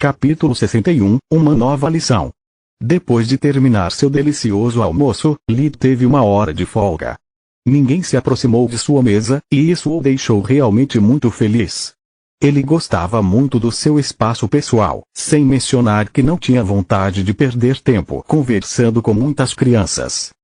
Capítulo 61 – Uma nova lição. Depois de terminar seu delicioso almoço, Lee teve uma hora de folga. Ninguém se aproximou de sua mesa, e isso o deixou realmente muito feliz. Ele gostava muito do seu espaço pessoal, sem mencionar que não tinha vontade de perder tempo conversando com muitas crianças.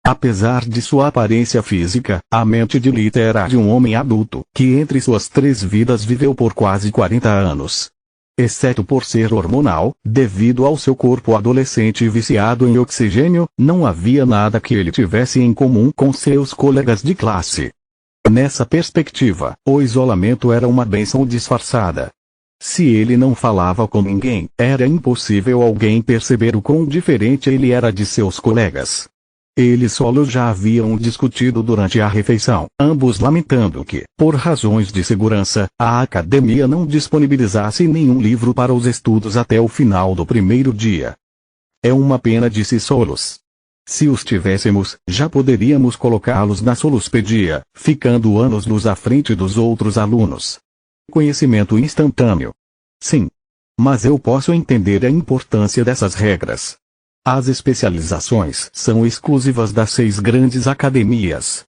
Apesar de sua aparência física, a mente de Lee era de um homem adulto, que entre suas 3 vidas viveu por quase 40 anos. Exceto por ser hormonal, devido ao seu corpo adolescente viciado em oxigênio, não havia nada que ele tivesse em comum com seus colegas de classe. Nessa perspectiva, o isolamento era uma bênção disfarçada. Se ele não falava com ninguém, era impossível alguém perceber o quão diferente ele era de seus colegas. Eles solos já haviam discutido durante a refeição, ambos lamentando que, por razões de segurança, a academia não disponibilizasse nenhum livro para os estudos até o final do primeiro dia. É uma pena, disse Solos. Se os tivéssemos, já poderíamos colocá-los na Soluspedia, ficando anos-luz à frente dos outros alunos. Conhecimento instantâneo. Sim. Mas eu posso entender a importância dessas regras. As especializações são exclusivas das 6 grandes academias.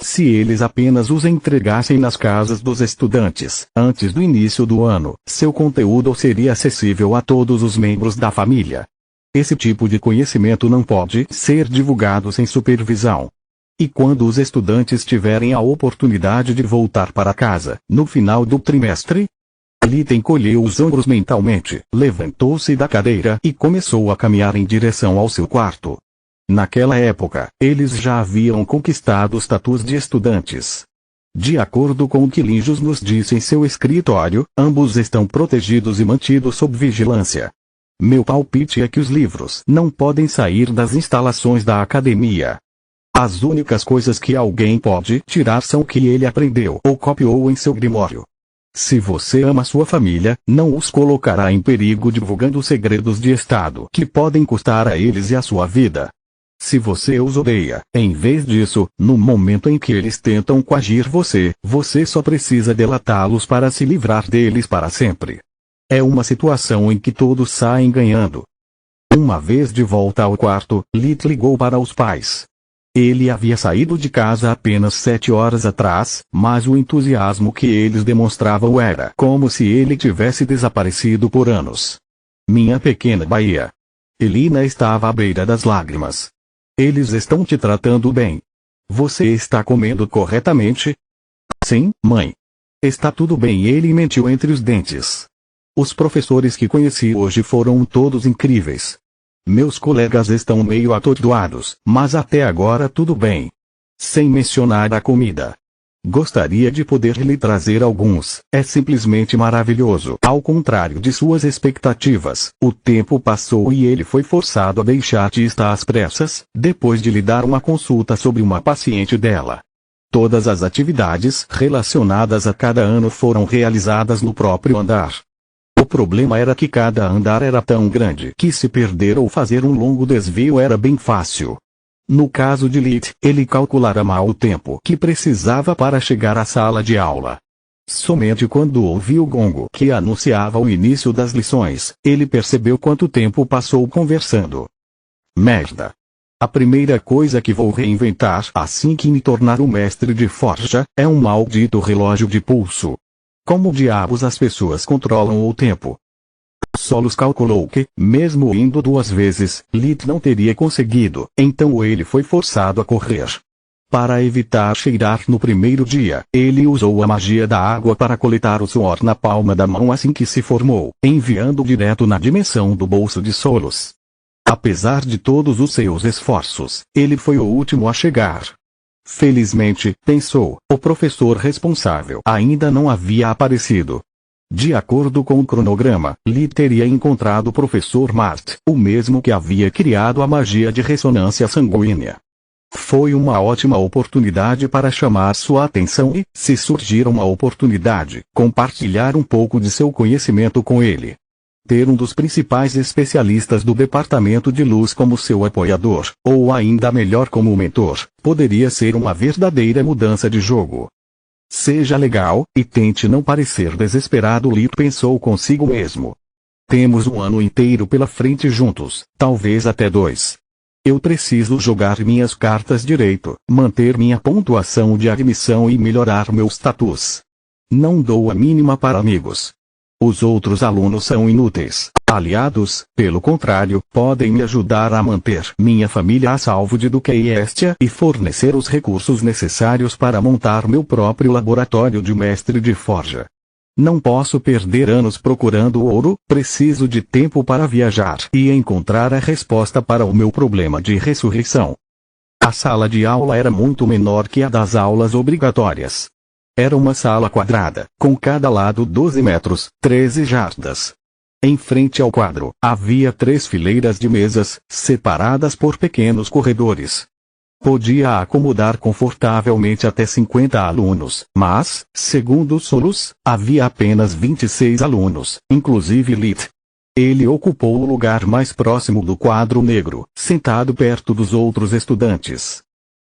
Se eles apenas os entregassem nas casas dos estudantes, antes do início do ano, seu conteúdo seria acessível a todos os membros da família. Esse tipo de conhecimento não pode ser divulgado sem supervisão. E quando os estudantes tiverem a oportunidade de voltar para casa, no final do trimestre? Lee encolheu os ombros mentalmente, levantou-se da cadeira e começou a caminhar em direção ao seu quarto. Naquela época, eles já haviam conquistado o status de estudantes. De acordo com o que Linjus nos disse em seu escritório, ambos estão protegidos e mantidos sob vigilância. Meu palpite é que os livros não podem sair das instalações da academia. As únicas coisas que alguém pode tirar são o que ele aprendeu ou copiou em seu grimório. Se você ama sua família, não os colocará em perigo divulgando segredos de Estado que podem custar a eles e a sua vida. Se você os odeia, em vez disso, no momento em que eles tentam coagir você, você só precisa delatá-los para se livrar deles para sempre. É uma situação em que todos saem ganhando. Uma vez de volta ao quarto, Lee ligou para os pais. Ele havia saído de casa apenas 7 horas atrás, mas o entusiasmo que eles demonstravam era como se ele tivesse desaparecido por anos. Minha pequena Bahia. Elina estava à beira das lágrimas. Eles estão te tratando bem. Você está comendo corretamente? Sim, mãe. Está tudo bem, ele mentiu entre os dentes. Os professores que conheci hoje foram todos incríveis. Meus colegas estão meio atordoados, mas até agora tudo bem. Sem mencionar a comida. Gostaria de poder lhe trazer alguns, é simplesmente maravilhoso. Ao contrário de suas expectativas, o tempo passou e ele foi forçado a deixar Tista às pressas, depois de lhe dar uma consulta sobre uma paciente dela. Todas as atividades relacionadas a cada ano foram realizadas no próprio andar. O problema era que cada andar era tão grande que se perder ou fazer um longo desvio era bem fácil. No caso de Lee, ele calculara mal o tempo que precisava para chegar à sala de aula. Somente quando ouviu o gongo que anunciava o início das lições, ele percebeu quanto tempo passou conversando. Merda! A primeira coisa que vou reinventar assim que me tornar um mestre de forja, é um maldito relógio de pulso. Como diabos as pessoas controlam o tempo? Solos calculou que, mesmo indo 2 vezes, Lee não teria conseguido, então ele foi forçado a correr. Para evitar cheirar no primeiro dia, ele usou a magia da água para coletar o suor na palma da mão assim que se formou, enviando direto na dimensão do bolso de Solos. Apesar de todos os seus esforços, ele foi o último a chegar. Felizmente, pensou, o professor responsável ainda não havia aparecido. De acordo com o cronograma, Lee teria encontrado o professor Mart, o mesmo que havia criado a magia de ressonância sanguínea. Foi uma ótima oportunidade para chamar sua atenção e, se surgir uma oportunidade, compartilhar um pouco de seu conhecimento com ele. Ter um dos principais especialistas do departamento de luz como seu apoiador, ou ainda melhor como mentor, poderia ser uma verdadeira mudança de jogo. Seja legal, e tente não parecer desesperado, Lee pensou consigo mesmo. Temos um ano inteiro pela frente juntos, talvez até 2. Eu preciso jogar minhas cartas direito, manter minha pontuação de admissão e melhorar meu status. Não dou a mínima para amigos. Os outros alunos são inúteis. Aliados, pelo contrário, podem me ajudar a manter minha família a salvo de Duque e Estia e fornecer os recursos necessários para montar meu próprio laboratório de mestre de forja. Não posso perder anos procurando ouro, preciso de tempo para viajar e encontrar a resposta para o meu problema de ressurreição. A sala de aula era muito menor que a das aulas obrigatórias. Era uma sala quadrada, com cada lado 12 metros, 13 jardas. Em frente ao quadro, havia 3 fileiras de mesas, separadas por pequenos corredores. Podia acomodar confortavelmente até 50 alunos, mas, segundo Solus, havia apenas 26 alunos, inclusive Lit. Ele ocupou o lugar mais próximo do quadro negro, sentado perto dos outros estudantes.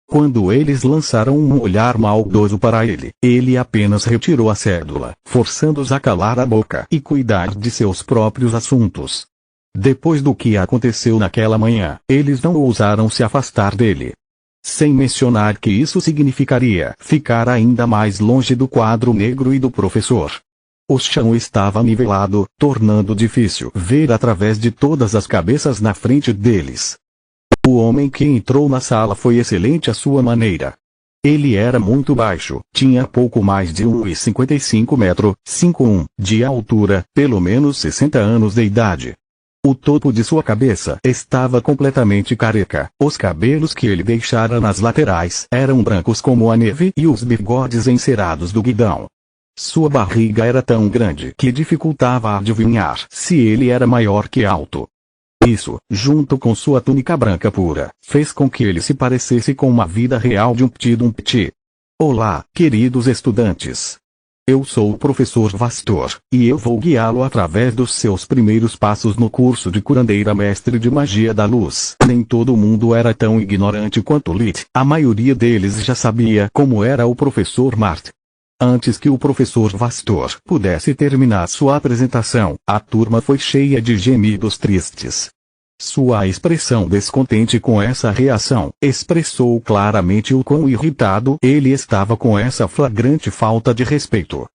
Quando eles lançaram um olhar maldoso para ele, ele apenas retirou a cédula, forçando-os a calar a boca e cuidar de seus próprios assuntos. Depois do que aconteceu naquela manhã, eles não ousaram se afastar dele. Sem mencionar que isso significaria ficar ainda mais longe do quadro negro e do professor. O chão estava nivelado, tornando difícil ver através de todas as cabeças na frente deles. O homem que entrou na sala foi excelente à sua maneira. Ele era muito baixo, tinha pouco mais de 1,55 metros, 5'1", de altura, pelo menos 60 anos de idade. O topo de sua cabeça estava completamente careca, os cabelos que ele deixara nas laterais eram brancos como a neve e os bigodes encerados do guidão. Sua barriga era tão grande que dificultava adivinhar se ele era maior que alto. Isso, junto com sua túnica branca pura, fez com que ele se parecesse com uma vida real de um petit. Olá, queridos estudantes. Eu sou o professor Vastor, e eu vou guiá-lo através dos seus primeiros passos no curso de curandeira mestre de magia da luz. Nem todo mundo era tão ignorante quanto Lit, a maioria deles já sabia como era o professor Mart. Antes que o professor Vastor pudesse terminar sua apresentação, a turma foi cheia de gemidos tristes. Sua expressão descontente com essa reação expressou claramente o quão irritado ele estava com essa flagrante falta de respeito.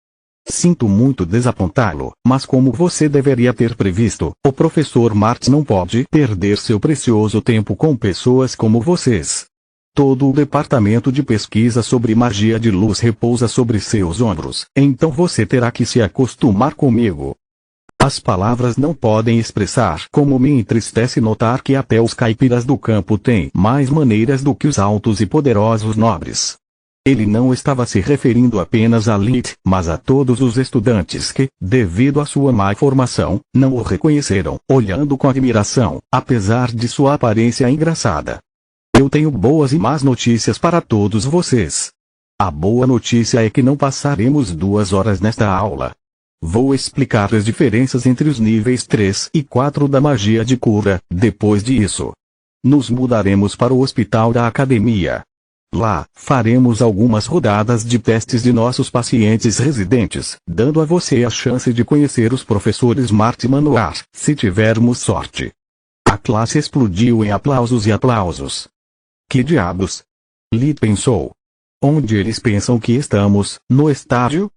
Sinto muito desapontá-lo, mas como você deveria ter previsto, o professor Mart não pode perder seu precioso tempo com pessoas como vocês. Todo o departamento de pesquisa sobre magia de luz repousa sobre seus ombros, então você terá que se acostumar comigo. As palavras não podem expressar como me entristece notar que até os caipiras do campo têm mais maneiras do que os altos e poderosos nobres. Ele não estava se referindo apenas a Lit, mas a todos os estudantes que, devido à sua má formação, não o reconheceram, olhando com admiração, apesar de sua aparência engraçada. Eu tenho boas e más notícias para todos vocês. A boa notícia é que não passaremos 2 horas nesta aula. Vou explicar as diferenças entre os níveis 3 e 4 da magia de cura. Depois disso, nos mudaremos para o hospital da academia. Lá, faremos algumas rodadas de testes de nossos pacientes residentes, dando a você a chance de conhecer os professores Mart e Manoar, se tivermos sorte. A classe explodiu em aplausos e aplausos. Que diabos? Lit pensou. Onde eles pensam que estamos, no estádio?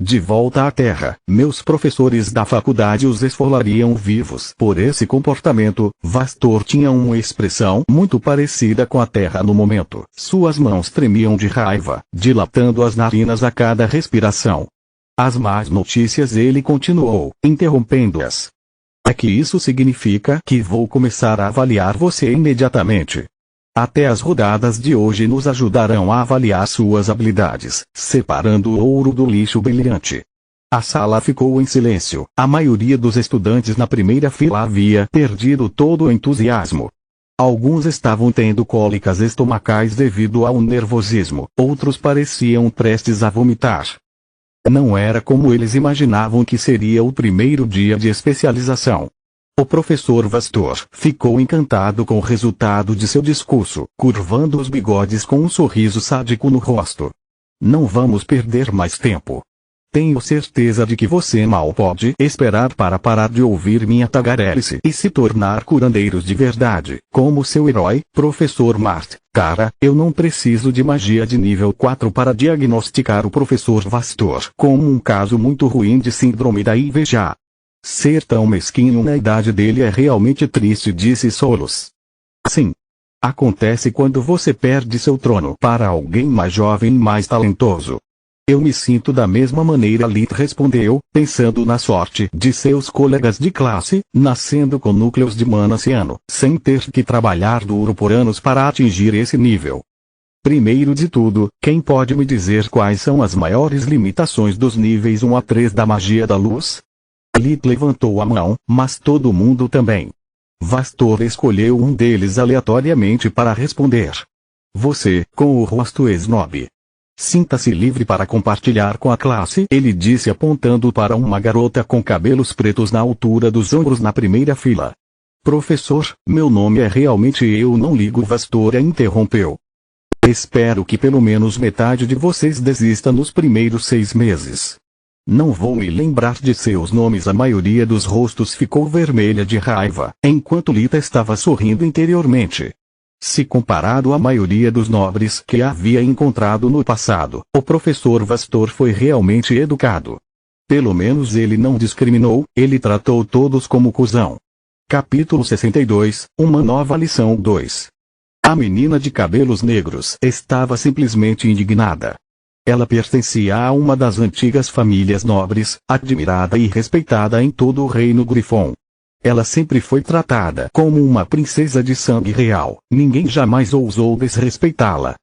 De volta à Terra, meus professores da faculdade os esfolariam vivos por esse comportamento. Vastor tinha uma expressão muito parecida com a Terra no momento. Suas mãos tremiam de raiva, dilatando as narinas a cada respiração. As más notícias, ele continuou, interrompendo-as. É que isso significa que vou começar a avaliar você imediatamente. Até as rodadas de hoje nos ajudarão a avaliar suas habilidades, separando o ouro do lixo brilhante. A sala ficou em silêncio. A maioria dos estudantes na primeira fila havia perdido todo o entusiasmo. Alguns estavam tendo cólicas estomacais devido ao nervosismo, outros pareciam prestes a vomitar. Não era como eles imaginavam que seria o primeiro dia de especialização. O professor Vastor ficou encantado com o resultado de seu discurso, curvando os bigodes com um sorriso sádico no rosto. Não vamos perder mais tempo. Tenho certeza de que você mal pode esperar para parar de ouvir minha tagarelice e se tornar curandeiros de verdade, como seu herói, Professor Mart. Cara, eu não preciso de magia de nível 4 para diagnosticar o Professor Vastor como um caso muito ruim de síndrome da inveja. Ser tão mesquinho na idade dele é realmente triste, disse Solos. Sim. Acontece quando você perde seu trono para alguém mais jovem e mais talentoso. Eu me sinto da mesma maneira, Lit respondeu, pensando na sorte de seus colegas de classe, nascendo com núcleos de mananciano, sem ter que trabalhar duro por anos para atingir esse nível. Primeiro de tudo, quem pode me dizer quais são as maiores limitações dos níveis 1 a 3 da magia da luz? Lit levantou a mão, mas todo mundo também. Vastor escolheu um deles aleatoriamente para responder. Você, com o rosto esnobe. Sinta-se livre para compartilhar com a classe, ele disse apontando para uma garota com cabelos pretos na altura dos ombros na primeira fila. Professor, meu nome é realmente eu não ligo, Vastor a interrompeu. Espero que pelo menos metade de vocês desista nos primeiros 6 meses. Não vou me lembrar de seus nomes. A maioria dos rostos ficou vermelha de raiva, enquanto Lita estava sorrindo interiormente. Se comparado à maioria dos nobres que havia encontrado no passado, o professor Vastor foi realmente educado. Pelo menos ele não discriminou, ele tratou todos como cuzão. Capítulo 62, Uma nova lição 2. A menina de cabelos negros estava simplesmente indignada. Ela pertencia a uma das antigas famílias nobres, admirada e respeitada em todo o reino Grifon. Ela sempre foi tratada como uma princesa de sangue real, ninguém jamais ousou desrespeitá-la.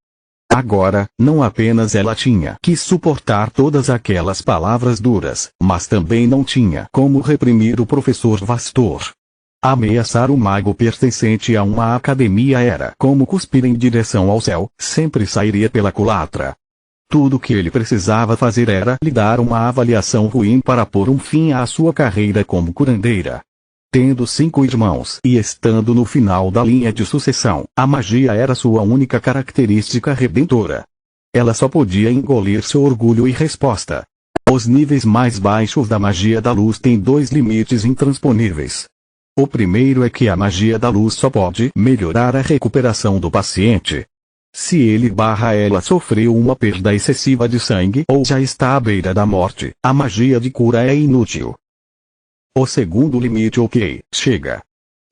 Agora, não apenas ela tinha que suportar todas aquelas palavras duras, mas também não tinha como reprimir o professor Vastor. Ameaçar o mago pertencente a uma academia era como cuspir em direção ao céu, sempre sairia pela culatra. Tudo que ele precisava fazer era lhe dar uma avaliação ruim para pôr um fim à sua carreira como curandeira. Tendo 5 irmãos e estando no final da linha de sucessão, a magia era sua única característica redentora. Ela só podia engolir seu orgulho e resposta. Os níveis mais baixos da magia da luz têm 2 limites intransponíveis. O primeiro é que a magia da luz só pode melhorar a recuperação do paciente. Se ele/ela sofreu uma perda excessiva de sangue ou já está à beira da morte, a magia de cura é inútil. O segundo limite, ok, chega.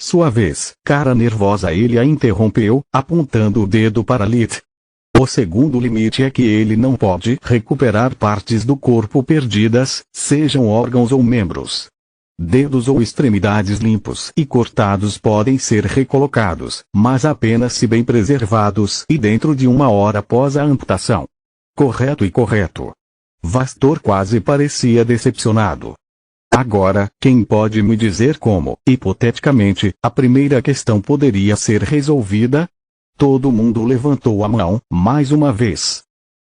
Sua vez, cara nervosa, ele a interrompeu, apontando o dedo para Lit. O segundo limite é que ele não pode recuperar partes do corpo perdidas, sejam órgãos ou membros. Dedos ou extremidades limpos e cortados podem ser recolocados, mas apenas se bem preservados e dentro de 1 hora após a amputação. Correto e correto. Vastor quase parecia decepcionado. Agora, quem pode me dizer como, hipoteticamente, a primeira questão poderia ser resolvida? Todo mundo levantou a mão, mais uma vez.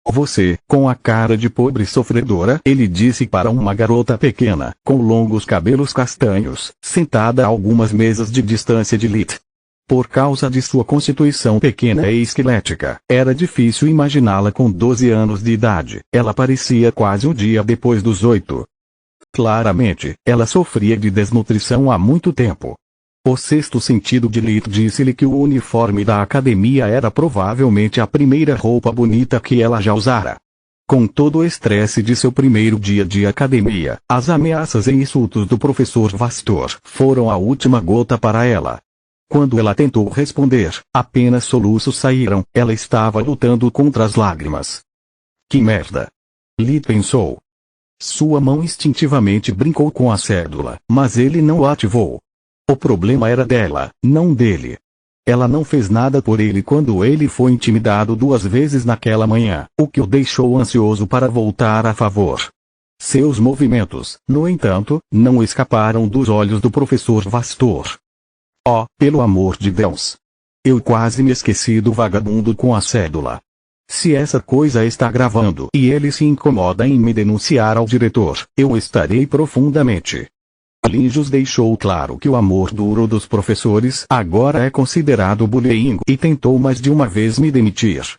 Você, com a cara de pobre sofredora, ele disse para uma garota pequena, com longos cabelos castanhos, sentada a algumas mesas de distância de Lit. Por causa de sua constituição pequena e esquelética, era difícil imaginá-la com 12 anos de idade, ela parecia quase um dia depois dos 8. Claramente, ela sofria de desnutrição há muito tempo. O sexto sentido de Lit disse-lhe que o uniforme da academia era provavelmente a primeira roupa bonita que ela já usara. Com todo o estresse de seu primeiro dia de academia, as ameaças e insultos do professor Vastor foram a última gota para ela. Quando ela tentou responder, apenas soluços saíram, ela estava lutando contra as lágrimas. Que merda! Lit pensou. Sua mão instintivamente brincou com a cédula, mas ele não a ativou. O problema era dela, não dele. Ela não fez nada por ele quando ele foi intimidado 2 vezes naquela manhã, o que o deixou ansioso para voltar a favor. Seus movimentos, no entanto, não escaparam dos olhos do professor Vastor. Oh, pelo amor de Deus! Eu quase me esqueci do vagabundo com a cédula. Se essa coisa está gravando e ele se incomoda em me denunciar ao diretor, eu estarei profundamente. Linjus deixou claro que o amor duro dos professores agora é considerado bullying e tentou mais de uma vez me demitir.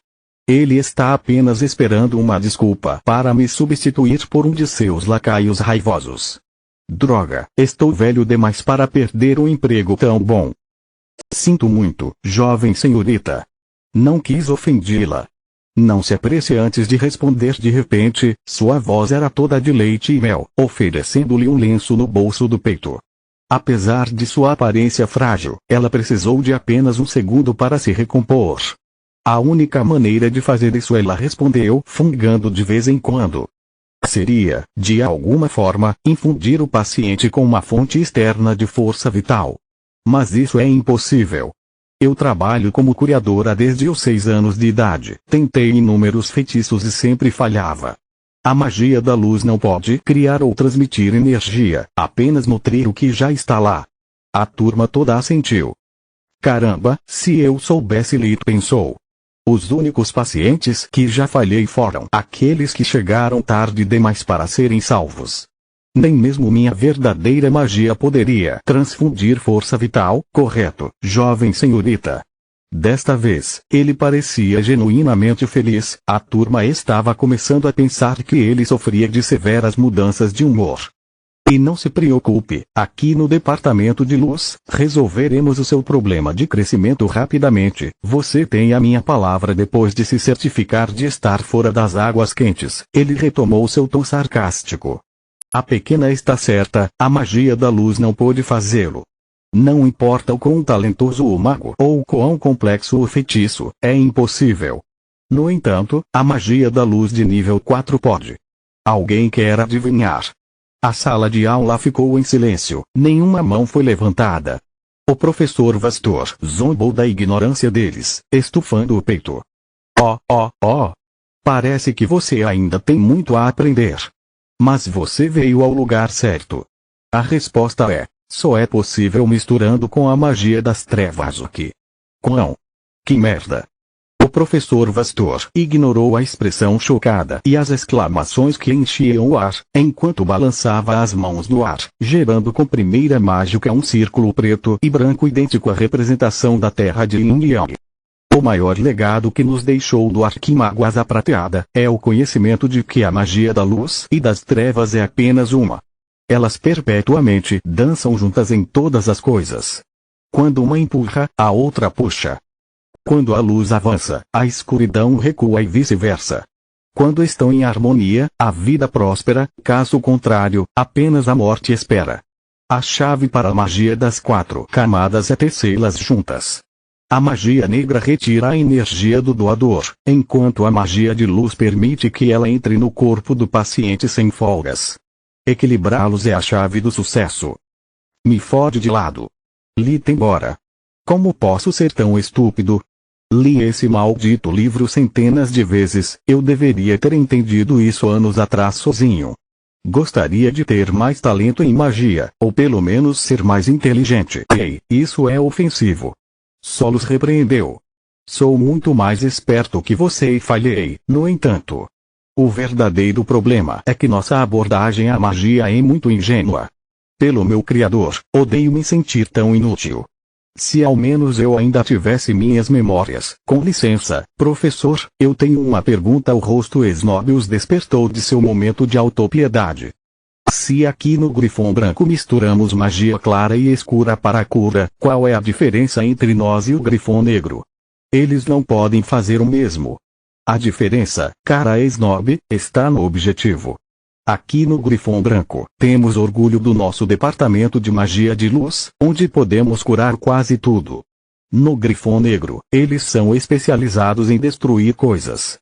Ele está apenas esperando uma desculpa para me substituir por um de seus lacaios raivosos. Droga, estou velho demais para perder um emprego tão bom. Sinto muito, jovem senhorita. Não quis ofendê-la. Não se apresse antes de responder. De repente, sua voz era toda de leite e mel, oferecendo-lhe um lenço no bolso do peito. Apesar de sua aparência frágil, ela precisou de apenas um segundo para se recompor. A única maneira de fazer isso, ela respondeu, fungando de vez em quando, seria, de alguma forma, infundir o paciente com uma fonte externa de força vital. Mas isso é impossível. Eu trabalho como curadora desde os 6 anos de idade. Tentei inúmeros feitiços e sempre falhava. A magia da luz não pode criar ou transmitir energia, apenas nutrir o que já está lá. A turma toda assentiu. Caramba, se eu soubesse, Lee pensou. Os únicos pacientes que já falhei foram aqueles que chegaram tarde demais para serem salvos. Nem mesmo minha verdadeira magia poderia transfundir força vital, correto, jovem senhorita? Desta vez, ele parecia genuinamente feliz. A turma estava começando a pensar que ele sofria de severas mudanças de humor. E não se preocupe, aqui no departamento de luz, resolveremos o seu problema de crescimento rapidamente. Você tem a minha palavra. Depois de se certificar de estar fora das águas quentes, ele retomou seu tom sarcástico. A pequena está certa, a magia da luz não pôde fazê-lo. Não importa o quão talentoso o mago ou o quão complexo o feitiço, é impossível. No entanto, a magia da luz de nível 4 pode. Alguém quer adivinhar? A sala de aula ficou em silêncio, nenhuma mão foi levantada. O professor Vastor zombou da ignorância deles, estufando o peito. Oh! Parece que você ainda tem muito a aprender. Mas você veio ao lugar certo. A resposta é, só é possível misturando com a magia das trevas. O que? Quão? Que merda! O professor Vastor ignorou a expressão chocada e as exclamações que enchiam o ar, enquanto balançava as mãos no ar, gerando com primeira mágica um círculo preto e branco idêntico à representação da terra de Yin Yang. O maior legado que nos deixou do Arquimago Asa Prateada é o conhecimento de que a magia da luz e das trevas é apenas uma. Elas perpetuamente dançam juntas em todas as coisas. Quando uma empurra, a outra puxa. Quando a luz avança, a escuridão recua e vice-versa. Quando estão em harmonia, a vida prospera, caso contrário, apenas a morte espera. A chave para a magia das 4 camadas é tecê-las juntas. A magia negra retira a energia do doador, enquanto a magia de luz permite que ela entre no corpo do paciente sem folgas. Equilibrá-los é a chave do sucesso. Me fode de lado. Li embora. Como posso ser tão estúpido? Li esse maldito livro centenas de vezes, eu deveria ter entendido isso anos atrás sozinho. Gostaria de ter mais talento em magia, ou pelo menos ser mais inteligente. Ei, isso é ofensivo. Solos repreendeu. Sou muito mais esperto que você e falhei, no entanto. O verdadeiro problema é que nossa abordagem à magia é muito ingênua. Pelo meu criador, odeio me sentir tão inútil. Se ao menos eu ainda tivesse minhas memórias. Com licença, professor, eu tenho uma pergunta. O rosto Snobius despertou de seu momento de autopiedade. Se aqui no Grifão Branco misturamos magia clara e escura para a cura, qual é a diferença entre nós e o Grifão Negro? Eles não podem fazer o mesmo. A diferença, cara Snob, está no objetivo. Aqui no Grifão Branco, temos orgulho do nosso departamento de magia de luz, onde podemos curar quase tudo. No Grifão Negro, eles são especializados em destruir coisas.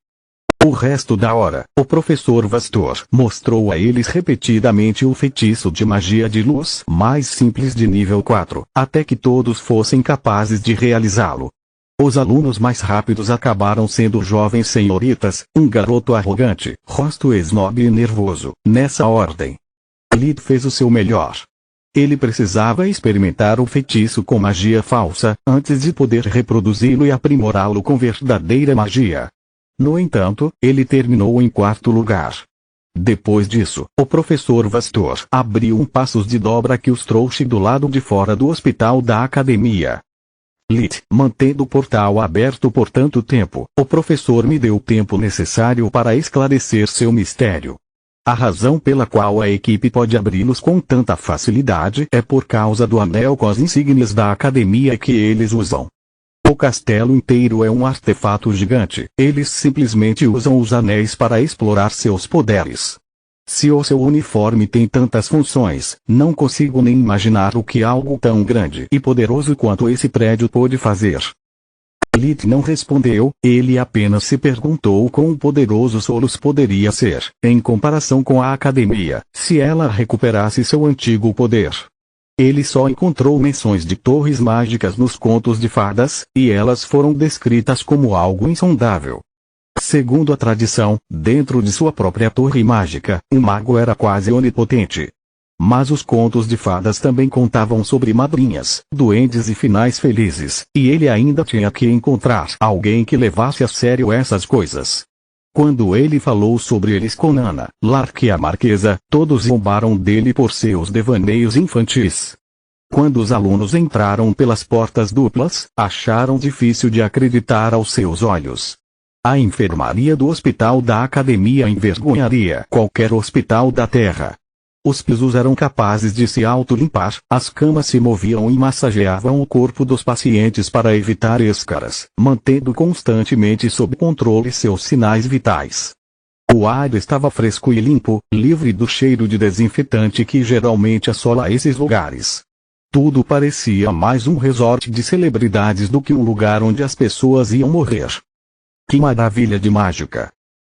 O resto da hora, o professor Vastor mostrou a eles repetidamente o feitiço de magia de luz mais simples de nível 4, até que todos fossem capazes de realizá-lo. Os alunos mais rápidos acabaram sendo jovens senhoritas, um garoto arrogante, rosto snob e nervoso, nessa ordem. Lid fez o seu melhor. Ele precisava experimentar o feitiço com magia falsa, antes de poder reproduzi-lo e aprimorá-lo com verdadeira magia. No entanto, ele terminou em 4º lugar. Depois disso, o professor Vastor abriu um passos de dobra que os trouxe do lado de fora do hospital da academia. Lit, mantendo o portal aberto por tanto tempo, o professor me deu o tempo necessário para esclarecer seu mistério. A razão pela qual a equipe pode abri-los com tanta facilidade é por causa do anel com as insígnias da academia que eles usam. O castelo inteiro é um artefato gigante, eles simplesmente usam os anéis para explorar seus poderes. Se o seu uniforme tem tantas funções, não consigo nem imaginar o que algo tão grande e poderoso quanto esse prédio pôde fazer. Lit não respondeu, ele apenas se perguntou quão poderoso Solos poderia ser, em comparação com a academia, se ela recuperasse seu antigo poder. Ele só encontrou menções de torres mágicas nos contos de fadas, e elas foram descritas como algo insondável. Segundo a tradição, dentro de sua própria torre mágica, o mago era quase onipotente. Mas os contos de fadas também contavam sobre madrinhas, duendes e finais felizes, e ele ainda tinha que encontrar alguém que levasse a sério essas coisas. Quando ele falou sobre eles com Nana, Lark e a Marquesa, todos zombaram dele por seus devaneios infantis. Quando os alunos entraram pelas portas duplas, acharam difícil de acreditar aos seus olhos. A enfermaria do hospital da academia envergonharia qualquer hospital da Terra. Os pisos eram capazes de se autolimpar, as camas se moviam e massageavam o corpo dos pacientes para evitar escaras, mantendo constantemente sob controle seus sinais vitais. O ar estava fresco e limpo, livre do cheiro de desinfetante que geralmente assola esses lugares. Tudo parecia mais um resort de celebridades do que um lugar onde as pessoas iam morrer. Que maravilha de mágica!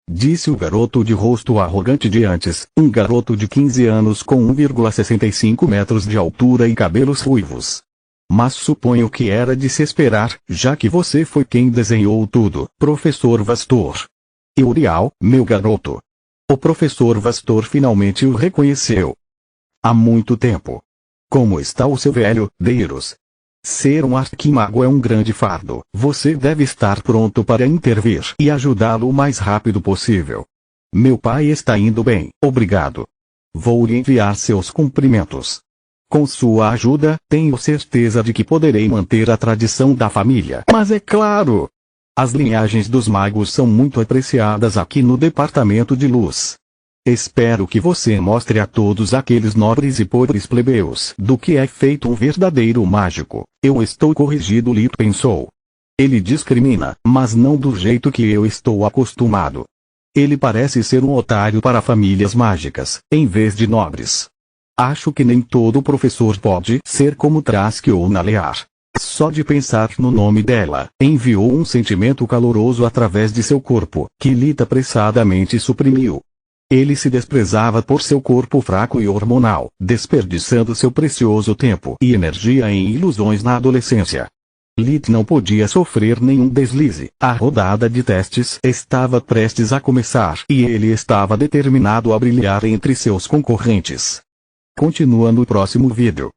Disse o garoto de rosto arrogante de antes, um garoto de 15 anos com 1,65 metros de altura e cabelos ruivos. Mas suponho que era de se esperar, já que você foi quem desenhou tudo, professor Vastor. E Uriel, meu garoto. O professor Vastor finalmente o reconheceu. Há muito tempo. Como está o seu velho, Deiros? Ser um arquimago é um grande fardo. Você deve estar pronto para intervir e ajudá-lo o mais rápido possível. Meu pai está indo bem, obrigado. Vou lhe enviar seus cumprimentos. Com sua ajuda, tenho certeza de que poderei manter a tradição da família. Mas é claro! As linhagens dos magos são muito apreciadas aqui no Departamento de Luz. Espero que você mostre a todos aqueles nobres e pobres plebeus do que é feito um verdadeiro mágico. Eu estou corrigido, Lit pensou. Ele discrimina, mas não do jeito que eu estou acostumado. Ele parece ser um otário para famílias mágicas, em vez de nobres. Acho que nem todo professor pode ser como Trask ou Nalear. Só de pensar no nome dela, enviou um sentimento caloroso através de seu corpo, que Lit apressadamente suprimiu. Ele se desprezava por seu corpo fraco e hormonal, desperdiçando seu precioso tempo e energia em ilusões na adolescência. Lit não podia sofrer nenhum deslize. A rodada de testes estava prestes a começar e ele estava determinado a brilhar entre seus concorrentes. Continua no próximo vídeo.